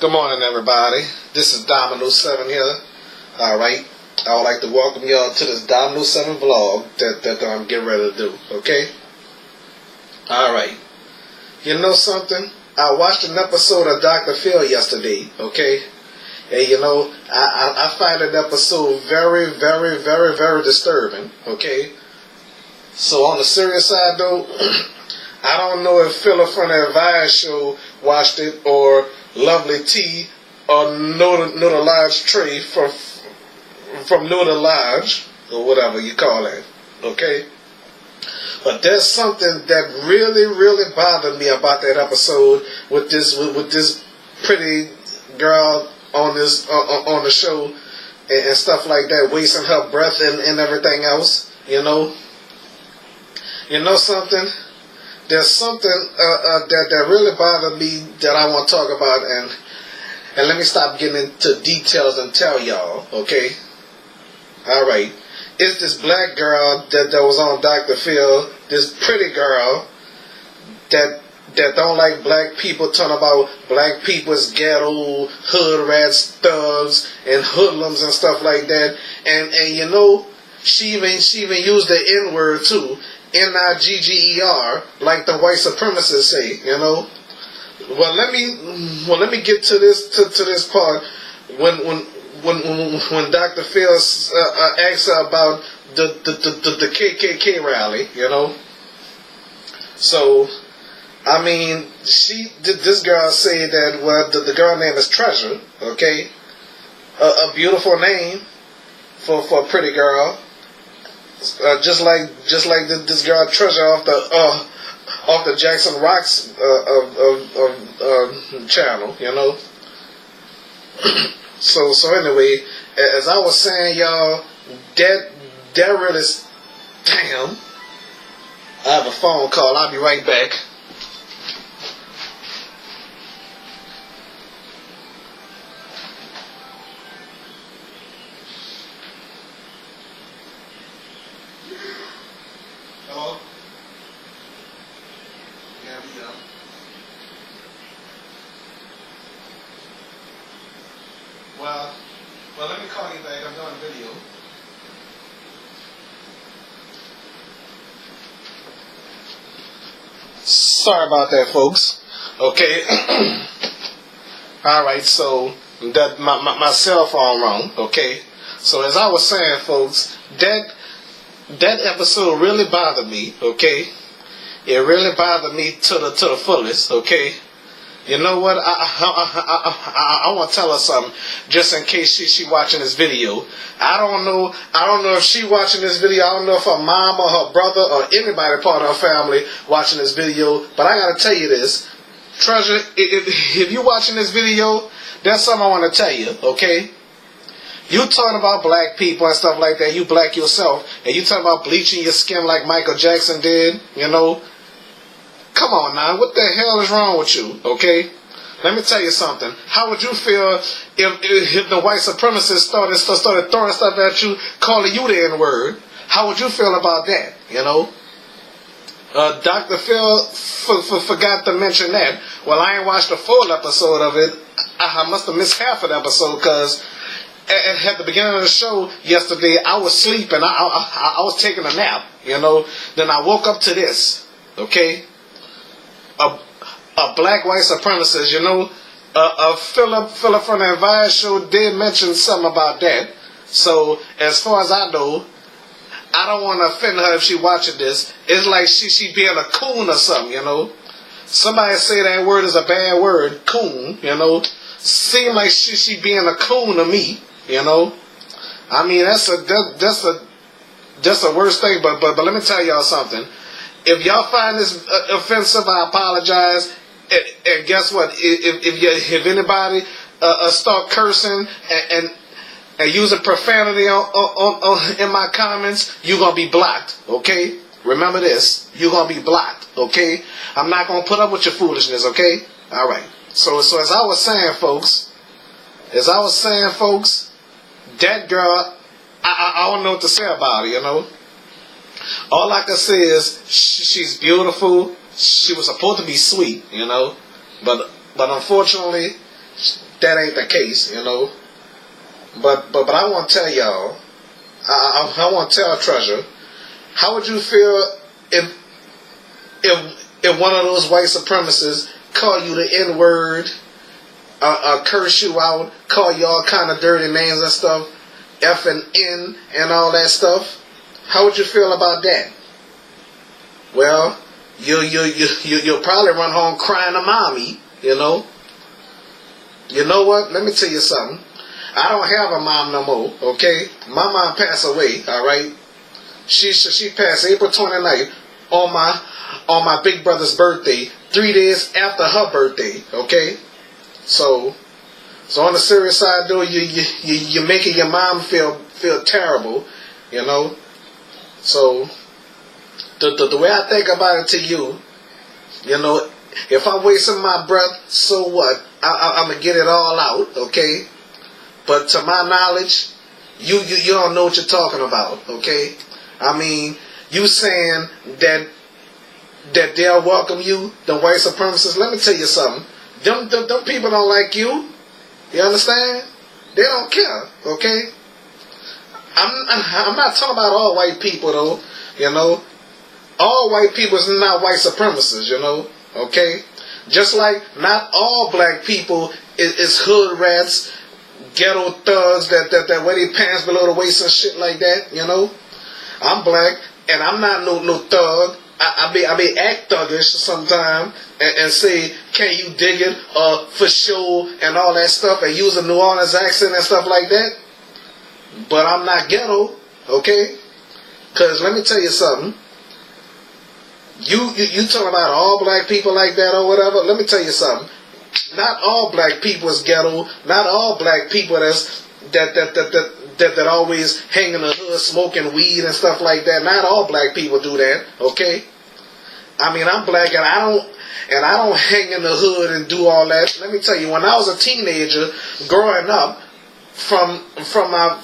Good morning, everybody. This is Dominoes 7 here. Alright. I would like to welcome y'all to this Dominoes 7 vlog that I'm getting ready to do. Okay? Alright. You know something? I watched an episode of Dr. Phil yesterday. Okay? And you know, I find that episode very, very, very, very disturbing. Okay? So on the serious side though, I don't know if Philip from the Advice Show watched it, or Lovely T, or Know the Lodge Trey from Know the Lodge, or whatever you call it. Okay? But there's something that really, really bothered me about that episode with this pretty girl on this on the show and stuff like that, wasting her breath and everything else. You know something. There's something that really bothered me that I want to talk about, and let me stop getting into details and tell y'all, okay? Alright. It's this black girl that was on Dr. Phil, this pretty girl that don't like black people, talking about black people's ghetto, hood rats, thugs, and hoodlums and stuff like that. And you know, she even used the N-word too. Nigger, like the white supremacists say, you know. Well, let me get to this part when Dr. Phil asks her about the KKK rally, you know. So, I mean, this girl said that, well, the girl name is Treasure, okay, a beautiful name for a pretty girl. Just like this girl Treasure off the Jackson Rocks channel, you know. So anyway, as I was saying, y'all, that really, damn. I have a phone call. I'll be right back. Hello? Yeah, we go. Well, let me call you back. I'm doing a video. Sorry about that, folks. Okay. Alright, so that my cell phone wrong. Okay. So as I was saying, folks, that episode really bothered me, okay? It really bothered me to the fullest, okay? You know what? I want to tell her something, just in case she watching this video. I don't know if she watching this video. I don't know if her mom or her brother or anybody part of her family watching this video. But I gotta tell you this, Treasure. If you watching this video, there's something I want to tell you, okay? You talking about black people and stuff like that. You black yourself, and you talking about bleaching your skin like Michael Jackson did. You know. Come on now, what the hell is wrong with you, okay? Let me tell you something. How would you feel if the white supremacists started throwing stuff at you, calling you the N-word? How would you feel about that, you know? Dr. Phil forgot to mention that. Well, I ain't watched the full episode of it. I must have missed half of the episode, because at the beginning of the show yesterday, I was sleeping. I was taking a nap, you know? Then I woke up to this, okay? A black white supremacist, you know, Philip from the Advice Show did mention something about that. So as far as I know, I don't want to offend her if she watching this. It's like she being a coon or something, you know. Somebody say that word is a bad word, coon, you know. Seem like she being a coon to me, you know. I mean, that's the worst thing. But let me tell y'all something. If y'all find this offensive, I apologize. And guess what? If anybody start cursing and using profanity in my comments, you're gonna be blocked. Okay? Remember this. You're gonna be blocked. Okay? I'm not gonna put up with your foolishness. Okay? All right. So as I was saying, folks, that girl, I don't know what to say about her. You know. All I can say is she's beautiful. She was supposed to be sweet, you know, but unfortunately, that ain't the case, you know. But I want to tell y'all, I want to tell Treasure, how would you feel if one of those white supremacists call you the N-word, curse you out, call you all kind of dirty names and stuff, F and N and all that stuff? How would you feel about that? Well, you'll probably run home crying to mommy, you know. You know what? Let me tell you something. I don't have a mom no more, okay? My mom passed away, alright? She passed April 29th on my big brother's birthday, 3 days after her birthday, okay? So on the serious side though, you're making your mom feel terrible, you know? So the way I think about it to you, you know, if I'm wasting my breath, so what? I'm gonna get it all out, okay? But to my knowledge, you don't know what you're talking about, okay? I mean, you saying that they'll welcome you, the white supremacists. Let me tell you something. Them people don't like you. You understand? They don't care, okay? I'm not talking about all white people though, you know. All white people is not white supremacists, you know, okay? Just like not all black people is hood rats, ghetto thugs that wear their pants below the waist and shit like that, you know. I'm black and I'm not no thug. I be act thuggish sometimes and say, can you dig it, for sure, and all that stuff, and use a New Orleans accent and stuff like that. But I'm not ghetto, okay? Because let me tell you something. You talking about all black people like that or whatever? Let me tell you something. Not all black people is ghetto. Not all black people that always hang in the hood smoking weed and stuff like that. Not all black people do that, okay? I mean, I'm black and I don't hang in the hood and do all that. Let me tell you, when I was a teenager growing up, from my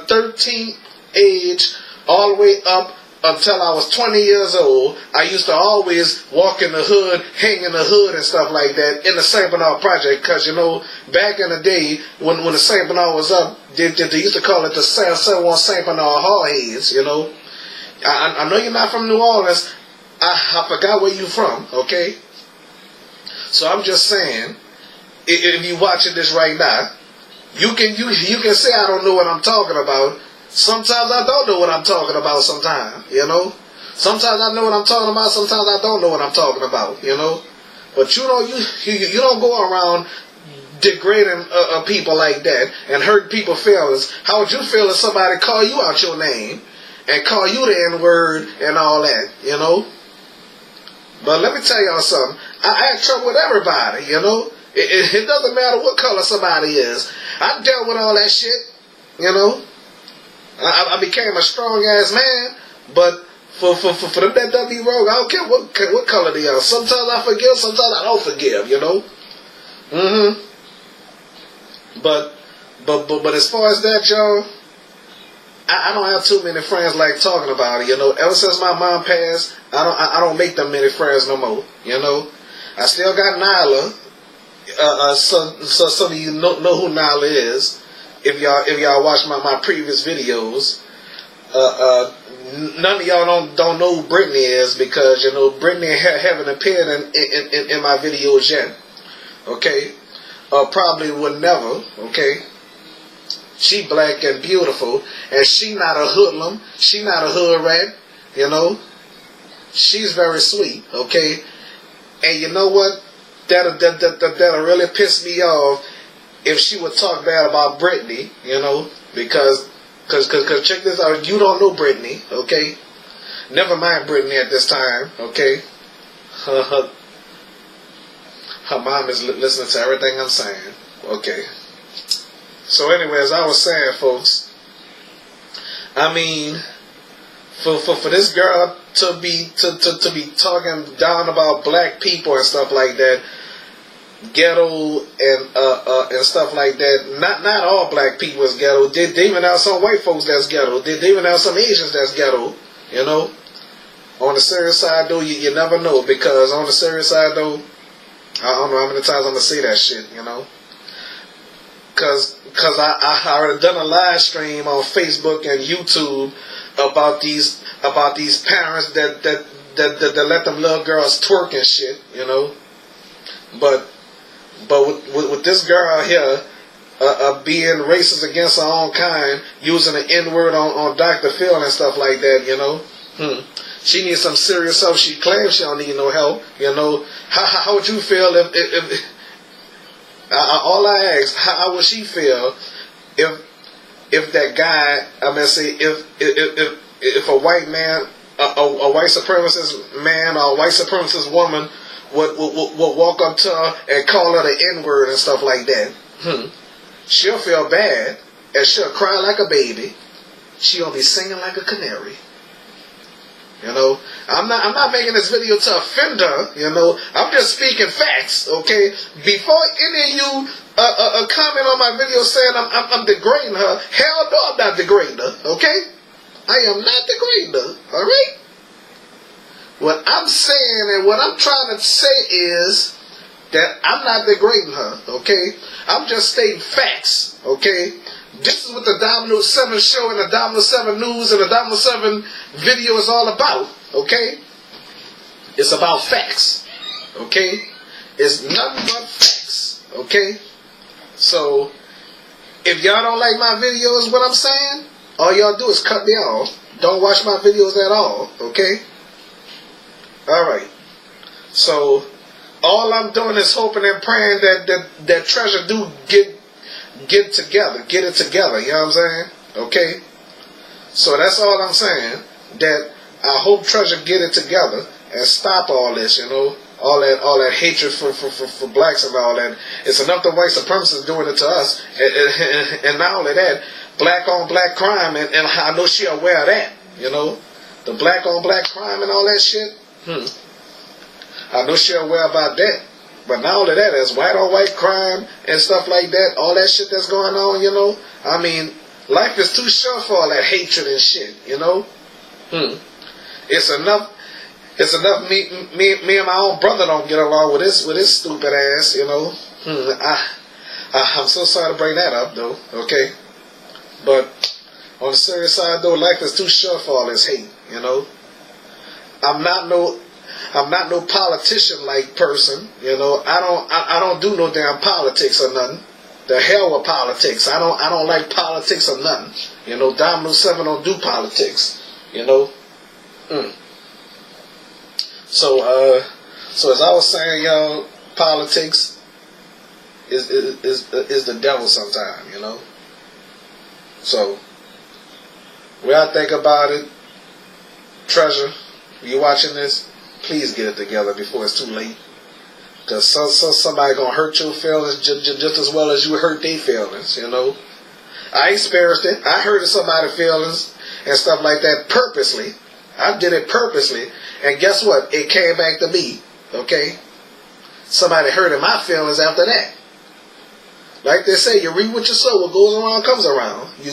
13th age all the way up until I was 20 years old, I used to always walk in the hood, hang in the hood and stuff like that in the St. Bernard Project. Because, you know, back in the day when the St. Bernard was up, they used to call it the San St. Bernard Hardheads, you know. I know you're not from New Orleans. I forgot where you're from, okay? So I'm just saying, if you're watching this right now, you can say I don't know what I'm talking about. Sometimes I don't know what I'm talking about sometimes, you know. Sometimes I know what I'm talking about, sometimes I don't know what I'm talking about, you know. But you know, you don't go around degrading people like that and hurt people's feelings. How would you feel if somebody call you out your name and call you the N-word and all that, you know? But let me tell y'all something. I have trouble with everybody, you know. It doesn't matter what color somebody is. I dealt with all that shit, you know. I became a strong ass man, but for them that done me wrong, I don't care what color they are. Sometimes I forgive, sometimes I don't forgive, you know. But as far as that, y'all, I don't have too many friends like talking about it, you know. Ever since my mom passed, I don't make that many friends no more, you know. I still got Nyla. So some of you know who Nyla is. If y'all watch my previous videos, none of y'all don't know who Brittany is, because you know Brittany haven't appeared in my videos yet. Okay, probably would never. Okay, she black and beautiful, and she not a hoodlum. She not a hood rat. You know, she's very sweet. Okay, and you know what? That'll really piss me off if she would talk bad about Brittany, you know, because check this out, you don't know Brittany, okay? Never mind Brittany at this time, okay? Her mom is listening to everything I'm saying, okay? So anyway, as I was saying, folks, I mean, for this girl to be talking down about black people and stuff like that, ghetto and stuff like that. Not all black people is ghetto. They even have some white folks that's ghetto. They even have some Asians that's ghetto. You know. On the serious side though, you never know, because on the serious side though, I don't know how many times I'm gonna say that shit, you know. Cause I already done a live stream on Facebook and YouTube about these parents that let them little girls twerk and shit, you know. But with this girl here being racist against her own kind, using the N-word on Dr. Phil and stuff like that, you know. She needs some serious help. She claims she don't need no help, you know. How would you feel if all I ask, how would she feel if that guy, if a white man, a white supremacist man or a white supremacist woman would walk up to her and call her the N-word and stuff like that? She'll feel bad and she'll cry like a baby. She'll be singing like a canary. You know, I'm not making this video to offend her, you know. I'm just speaking facts, okay? Before any of you comment on my video saying I'm degrading her, hell no, I'm not degrading her, okay? I am not degrading her, alright? What I'm saying and what I'm trying to say is that I'm not degrading her, okay? I'm just stating facts, okay? This is what the Dominoes 7 show and the Dominoes 7 news and the Dominoes 7 video is all about, okay? It's about facts, okay? It's nothing but facts, okay? So, if y'all don't like my videos, what I'm saying, all y'all do is cut me off. Don't watch my videos at all, okay? Alright. So, all I'm doing is hoping and praying that Treasure do get it together, you know what I'm saying? Okay? So that's all I'm saying, that I hope Treasure get it together and stop all this, you know, all that hatred for blacks and all that. It's enough the white supremacists doing it to us, and not only that, black on black crime, and I know she aware of that, you know, the black on black crime and all that shit. I know she aware about that. But not only that, there's white on white crime and stuff like that, all that shit that's going on, you know. I mean, life is too short for all that hatred and shit, you know. It's enough me and my own brother don't get along with this stupid ass, you know. I'm so sorry to bring that up though, okay. But on the serious side though, life is too short for all this hate, you know. I'm not no politician-like person, you know. I don't do no damn politics or nothing. The hell with politics. I don't like politics or nothing. You know, Dominoes 7 don't do politics. You know. So as I was saying, y'all, politics is the devil sometimes, you know. So when I think about it, Treasure, you watching this? Please get it together before it's too late. Because somebody going to hurt your feelings just as well as you hurt their feelings, you know. I experienced it. I hurted somebody's feelings and stuff like that purposely. I did it purposely. And guess what? It came back to me, okay? Somebody hurted my feelings after that. Like they say, you reap what you sow. What goes around comes around. You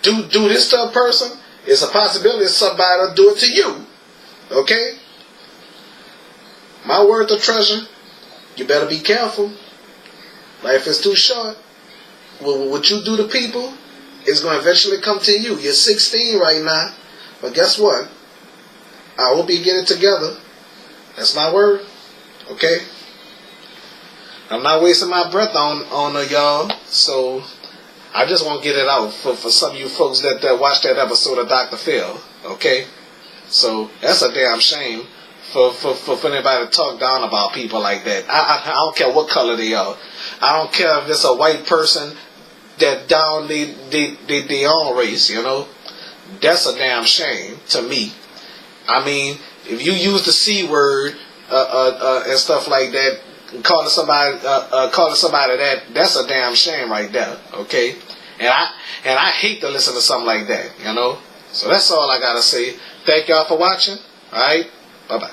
do this to a person, it's a possibility somebody will do it to you. Okay? My word to Treasure, you better be careful. Life is too short. What you do to people is going to eventually come to you. You're 16 right now. But guess what? I hope you get it together. That's my word. Okay? I'm not wasting my breath on y'all. So, I just want to get it out for some of you folks that watched that episode of Dr. Phil. Okay? So, that's a damn shame for anybody to talk down about people like that. I don't care what color they are. I don't care if it's a white person that down their own race, you know. That's a damn shame to me. I mean, if you use the C word and stuff like that, calling somebody that's a damn shame right there. Okay, and I hate to listen to something like that, you know. So that's all I gotta say. Thank y'all for watching. All right, bye bye.